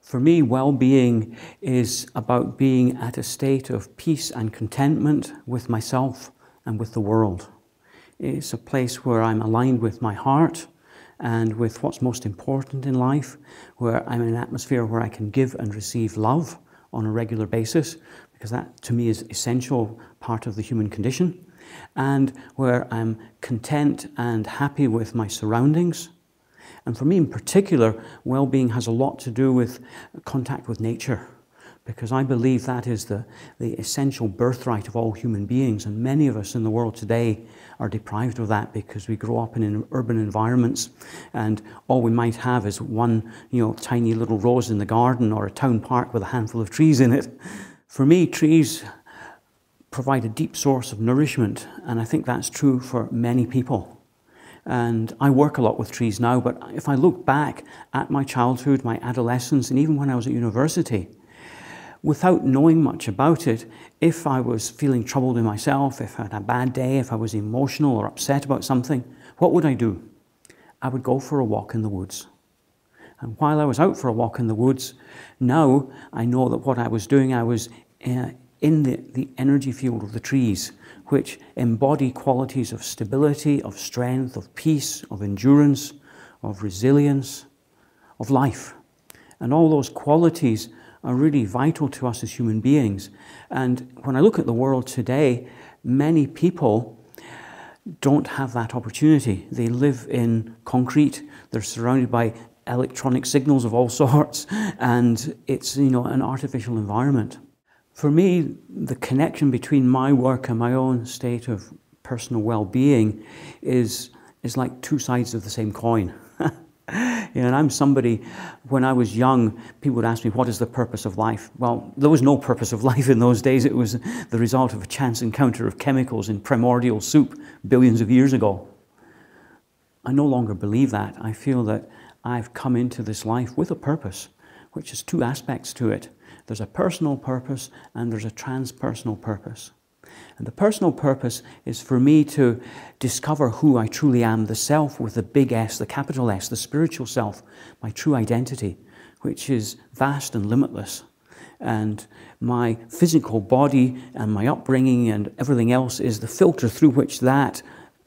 For me, well-being is about being at a state of peace and contentment with myself and with the world. It's a place where I'm aligned with my heart and with what's most important in life, where I'm in an atmosphere where I can give and receive love on a regular basis, because that to me is an essential part of the human condition, and where I'm content and happy with my surroundings. And for me in particular, well-being has a lot to do with contact with nature, because I believe that is the essential birthright of all human beings, and many of us in the world today are deprived of that because we grow up in urban environments and all we might have is one tiny little rose in the garden or a town park with a handful of trees in it. For me, trees provide a deep source of nourishment, and I think that's true for many people. And I work a lot with trees now, but if I look back at my childhood, my adolescence, and even when I was at university, without knowing much about it, if I was feeling troubled in myself, if I had a bad day, if I was emotional or upset about something, what would I do? I would go for a walk in the woods. And while I was out for a walk in the woods, now I know that what I was doing, I was in the energy field of the trees, which embody qualities of stability, of strength, of peace, of endurance, of resilience, of life. And all those qualities are really vital to us as human beings. And when I look at the world today, many people don't have that opportunity. They live in concrete, they're surrounded by electronic signals of all sorts, and it's an artificial environment. For me, the connection between my work and my own state of personal well-being is like two sides of the same coin. And I'm somebody, when I was young, people would ask me, what is the purpose of life? Well, there was no purpose of life in those days. It was the result of a chance encounter of chemicals in primordial soup billions of years ago. I no longer believe that. I feel that I've come into this life with a purpose, which has two aspects to it. There's a personal purpose and there's a transpersonal purpose. And the personal purpose is for me to discover who I truly am, the self with the big S, the capital S, the spiritual self, my true identity, which is vast and limitless. And my physical body and my upbringing and everything else is the filter through which that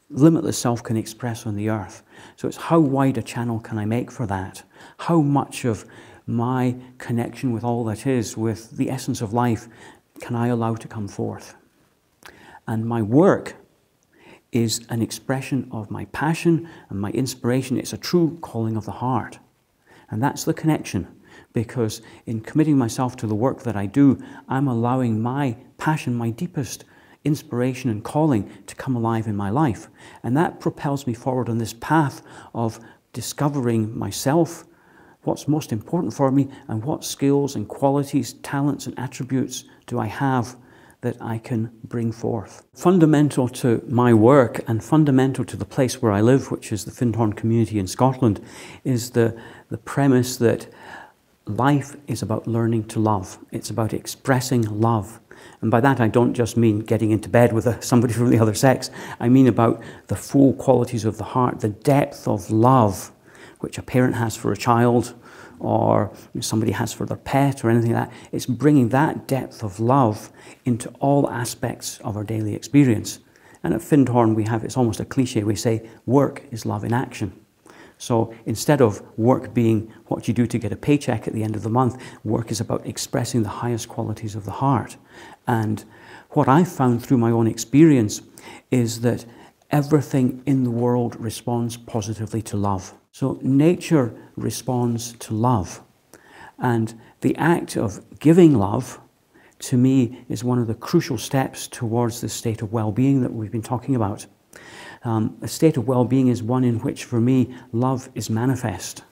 limitless self can express on the earth. So it's how wide a channel can I make for that? How much of my connection with all that is, with the essence of life, can I allow to come forth? And my work is an expression of my passion and my inspiration. It's a true calling of the heart. And that's the connection, because in committing myself to the work that I do, I'm allowing my passion, my deepest inspiration and calling to come alive in my life. And that propels me forward on this path of discovering myself, what's most important for me, and what skills and qualities, talents and attributes do I have that I can bring forth. Fundamental to my work and fundamental to the place where I live, which is the Findhorn community in Scotland, is the premise that life is about learning to love. It's about expressing love. And by that I don't just mean getting into bed with somebody from the other sex. I mean about the full qualities of the heart, the depth of love which a parent has for a child, or somebody has for their pet, or anything like that. It's bringing that depth of love into all aspects of our daily experience. And at Findhorn we have, it's almost a cliche, we say work is love in action. So instead of work being what you do to get a paycheck at the end of the month, work is about expressing the highest qualities of the heart. And what I've found through my own experience is that everything in the world responds positively to love. So nature responds to love. And the act of giving love, to me, is one of the crucial steps towards the state of well-being that we've been talking about. A state of well-being is one in which, for me, love is manifest.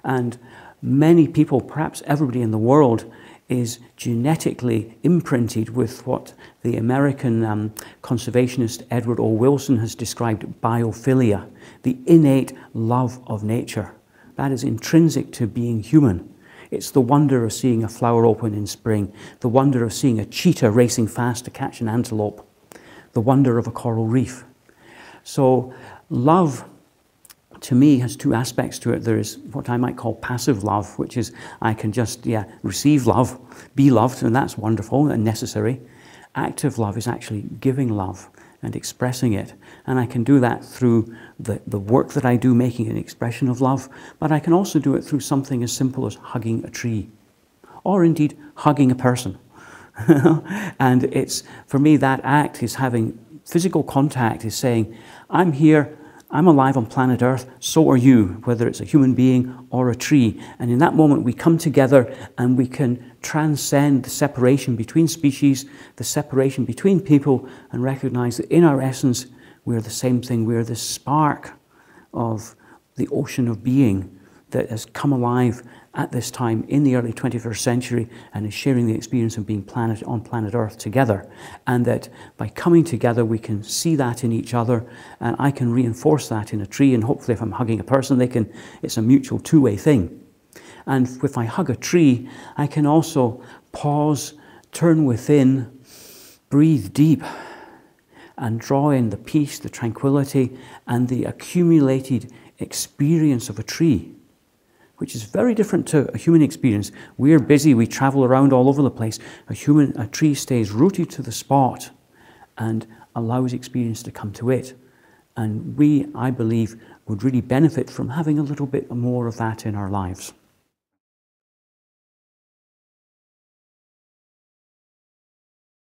And many people, perhaps everybody in the world, is genetically imprinted with what the American conservationist Edward O. Wilson has described biophilia, the innate love of nature. That is intrinsic to being human. It's the wonder of seeing a flower open in spring, the wonder of seeing a cheetah racing fast to catch an antelope, the wonder of a coral reef. So love, to me, has two aspects to it. There is what I might call passive love, which is I can just, receive love, be loved, and that's wonderful and necessary. Active love is actually giving love and expressing it. And I can do that through the work that I do, making an expression of love, but I can also do it through something as simple as hugging a tree, or indeed hugging a person. And it's, for me, that act is having physical contact, is saying, I'm here, I'm alive on planet Earth, so are you, whether it's a human being or a tree. And in that moment we come together and we can transcend the separation between species, the separation between people, and recognize that in our essence we're the same thing. We're the spark of the ocean of being that has come alive at this time in the early 21st century and is sharing the experience of being on planet Earth together. And that by coming together we can see that in each other, and I can reinforce that in a tree, and hopefully if I'm hugging a person, it's a mutual two-way thing. And if I hug a tree, I can also pause, turn within, breathe deep, and draw in the peace, the tranquility, and the accumulated experience of a tree, which is very different to a human experience. We're busy, we travel around all over the place. A tree stays rooted to the spot and allows experience to come to it. And we, I believe, would really benefit from having a little bit more of that in our lives.